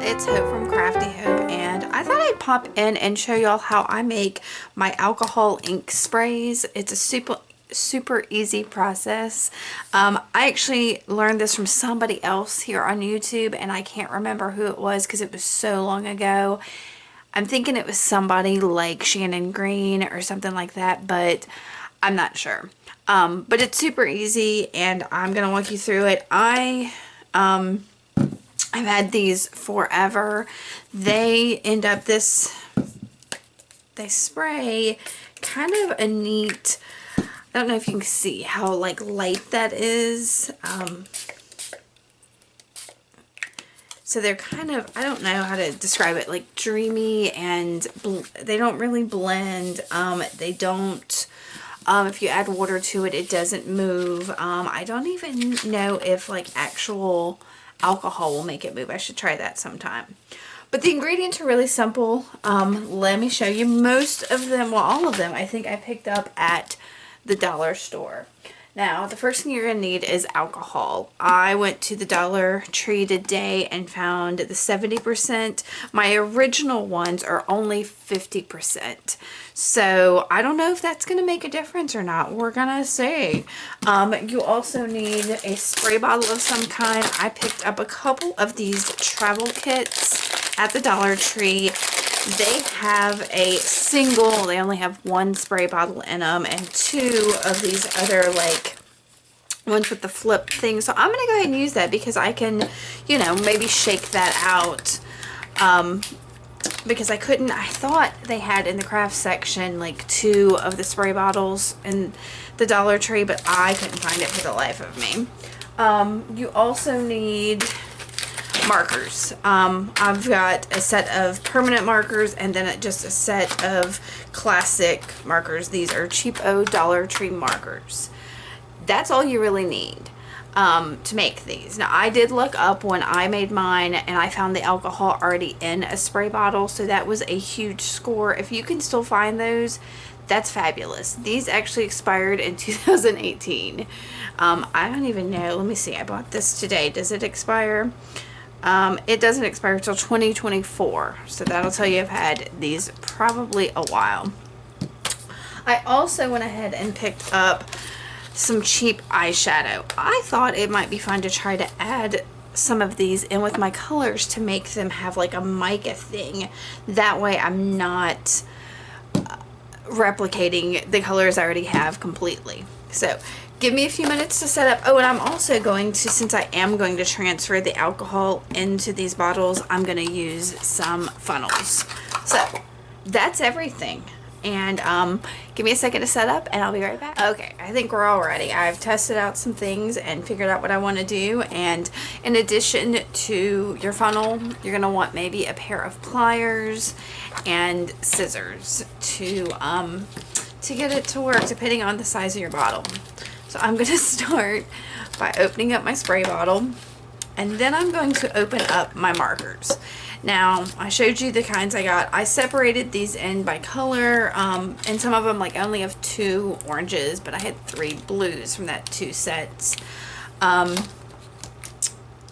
it's Hope from Crafty Hope, and I thought I'd pop in and show y'all how I make my alcohol ink sprays. It's a super easy process. I actually learned this from somebody else here on YouTube, and I can't remember who it was because it was so long ago. I'm thinking it was somebody like Shannon Green or something like that, but I'm not sure. But it's super easy, and I'm gonna walk you through it. I've had these forever. They spray kind of a neat, I don't know if you can see how like light that is. So they're kind of, I don't know how to describe it, like dreamy, and they don't really blend. They don't, if you add water to it, it doesn't move. I don't even know if like actual alcohol will make it move. I should try that sometime. But the ingredients are really simple. Let me show you. Most of them, well, all of them, I think I picked up at the dollar store. Now, the first thing you're going to need is alcohol. I went to the Dollar Tree today and found the 70%. My original ones are only 50%. So, I don't know if that's going to make a difference or not. We're going to see. You also need a spray bottle of some kind. I picked up a couple of these travel kits at the Dollar Tree. They have a single, they only have one spray bottle in them, and two of these other like ones with the flip thing. So I'm going to go ahead and use that because I can, you know, maybe shake that out. Because I thought they had in the craft section like two of the spray bottles in the Dollar Tree, but I couldn't find it for the life of me. You also need markers. I've got a set of permanent markers and then just a set of classic markers. These are cheapo Dollar Tree markers. That's all you really need to make these. Now, I did look up when I made mine and I found the alcohol already in a spray bottle, so that was a huge score. If you can still find those, that's fabulous. These actually expired in 2018. I don't even know. Let me see. I bought this today. Does it expire? It doesn't expire until 2024, so that'll tell you I've had these probably a while. I also went ahead and picked up some cheap eyeshadow. I thought it might be fun to try to add some of these in with my colors to make them have like a mica thing. That way I'm not replicating the colors I already have completely. So give me a few minutes to set up. Oh, and I'm also going to, since I am going to transfer the alcohol into these bottles, I'm going to use some funnels. So that's everything. And give me a second to set up and I'll be right back. Okay, I think we're all ready. I've tested out some things and figured out what I want to do. And in addition to your funnel, you're going to want maybe a pair of pliers and scissors to get it to work, depending on the size of your bottle. So I'm going to start by opening up my spray bottle, and then I'm going to open up my markers. Now, I showed you the kinds I got. I separated these in by color, and some of them like I only have 2 oranges, but I had 3 blues from that 2 sets.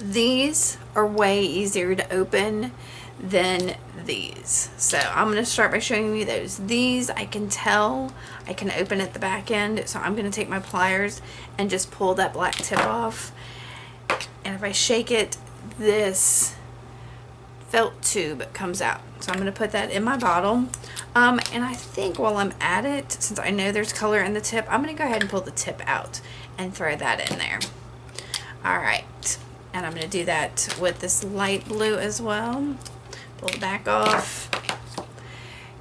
These are way easier to open than these. So I'm going to start by showing you those. These I can tell I can open at the back end, so I'm going to take my pliers and just pull that black tip off. And if I shake it, this felt tube comes out. So I'm going to put that in my bottle. And I think while I'm at it, since I know there's color in the tip, I'm going to go ahead and pull the tip out and throw that in there. Alright, and I'm going to do that with this light blue as well. Pull it back off,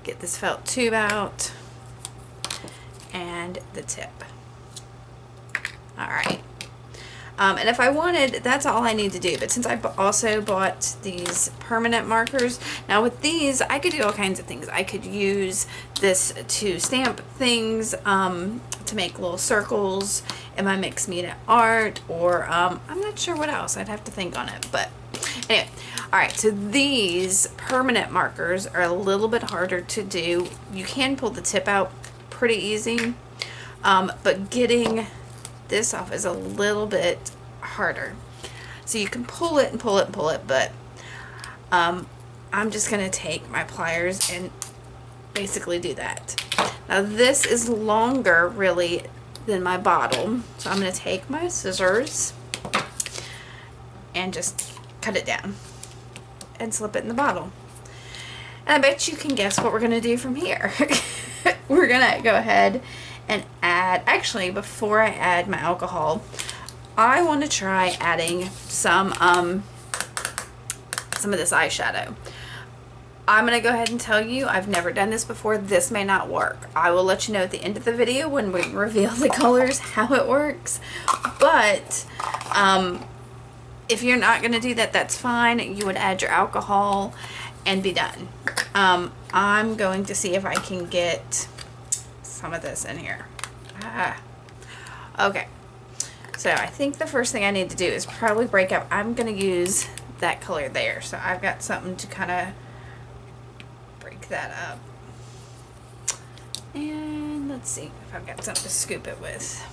get this felt tube out, and the tip. Alright. And if I wanted, that's all I need to do. But since I also bought these permanent markers, now with these, I could do all kinds of things. I could use this to stamp things, to make little circles in my mixed media art, or I'm not sure what else. I'd have to think on it. But anyway, alright, so these permanent markers are a little bit harder to do. You can pull the tip out pretty easy, but getting this off is a little bit harder. So you can pull it and pull it and pull it, but I'm just going to take my pliers and basically do that. Now this is longer really than my bottle, so I'm going to take my scissors and just cut it down and slip it in the bottle. And I bet you can guess what we're going to do from here. We're going to go ahead and add, actually before I add my alcohol, I want to try adding some of this eyeshadow. I'm going to go ahead and tell you, I've never done this before. This may not work. I will let you know at the end of the video when we reveal the colors how it works. But if you're not going to do that, that's fine. You would add your alcohol and be done. I'm going to see if I can get some of this in here. Okay. So I think the first thing I need to do is probably break up. I'm going to use that color there. So I've got something to kind of break that up. And let's see if I've got something to scoop it with.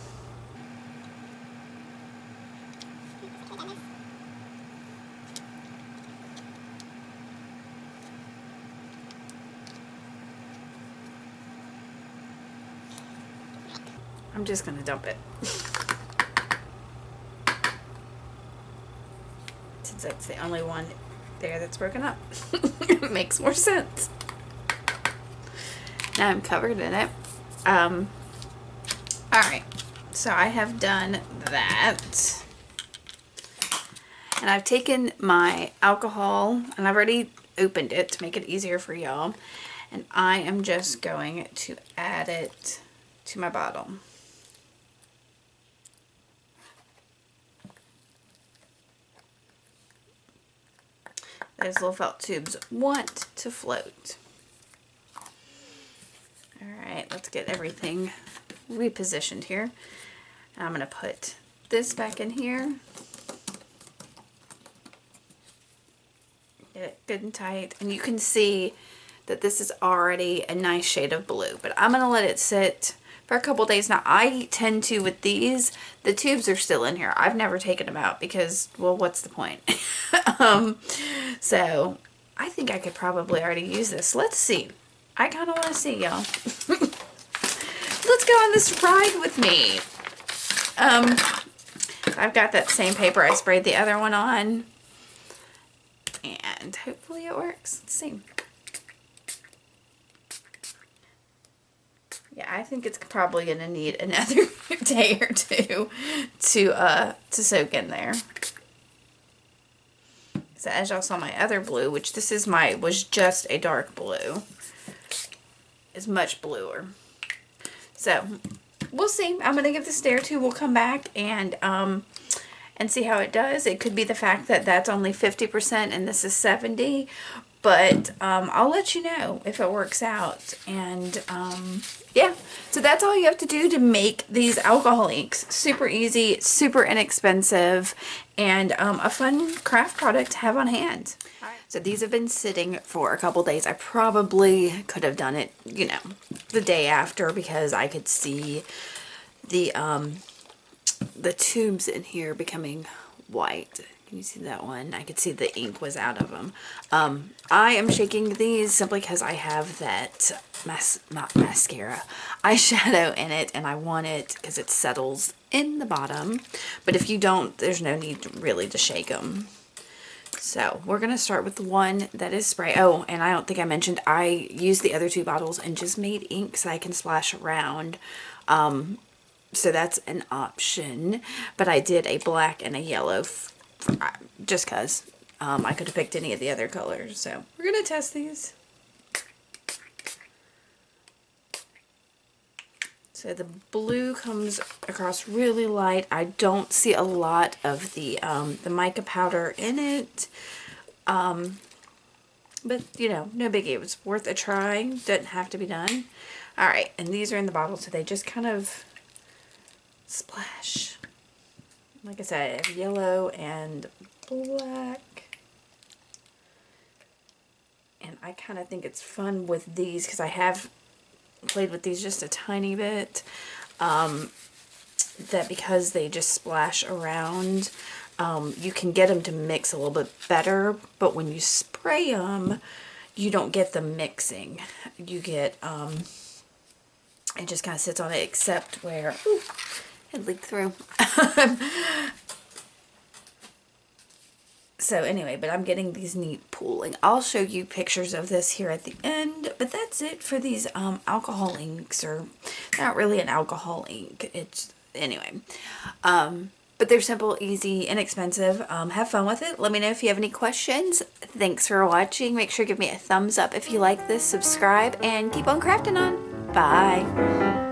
I'm just going to dump it. Since that's the only one there that's broken up. It makes more sense. Now I'm covered in it. Alright, so I have done that. And I've taken my alcohol and I've already opened it to make it easier for y'all. And I am just going to add it to my bottle. Those little felt tubes want to float. Alright, let's get everything repositioned here. I'm going to put this back in here. Get it good and tight. And you can see that this is already a nice shade of blue. But I'm going to let it sit for a couple days. Now, I tend to, with these, the tubes are still in here. I've never taken them out because, well, what's the point? So, I think I could probably already use this. Let's see. I kind of want to see, y'all. Let's go on this ride with me. I've got that same paper I sprayed the other one on. And hopefully it works. Let's see. Yeah, I think it's probably going to need another day or two to soak in there. So as y'all saw, my other blue, which this is was just a dark blue, is much bluer. So we'll see. I'm going to give this a day or two. We'll come back and see how it does. It could be the fact that that's only 50% and this is 70%. But I'll let you know if it works out. And yeah, so that's all you have to do to make these alcohol inks. Super easy, super inexpensive, and a fun craft product to have on hand. So these have been sitting for a couple days. I probably could have done it, you know, the day after because I could see the tubes in here becoming white. Can you see that one? I could see the ink was out of them. I am shaking these simply because I have that not mascara, eyeshadow in it, and I want it because it settles in the bottom. But if you don't, there's no need really to shake them. So we're going to start with the one that is spray. Oh, and I don't think I mentioned, I used the other two bottles and just made ink so I can splash around. So that's an option. But I did a black and a yellow just because I could have picked any of the other colors. So we're going to test these. So the blue comes across really light. I don't see a lot of the mica powder in it. But, you know, no biggie. It was worth a try. Doesn't have to be done. Alright, and these are in the bottle, so they just kind of splash. Like I said, I have yellow and black. And I kind of think it's fun with these because I have played with these just a tiny bit. That because they just splash around, you can get them to mix a little bit better. But when you spray spray them, you don't get the mixing. You get, it just kind of sits on it, except where, ooh, it leaked through. So anyway, but I'm getting these neat pooling. I'll show you pictures of this here at the end, but that's it for these alcohol inks, or not really an alcohol ink. It's, anyway. But they're simple, easy, inexpensive. Have fun with it. Let me know if you have any questions. Thanks for watching. Make sure to give me a thumbs up if you like this, subscribe, and keep on crafting on. Bye.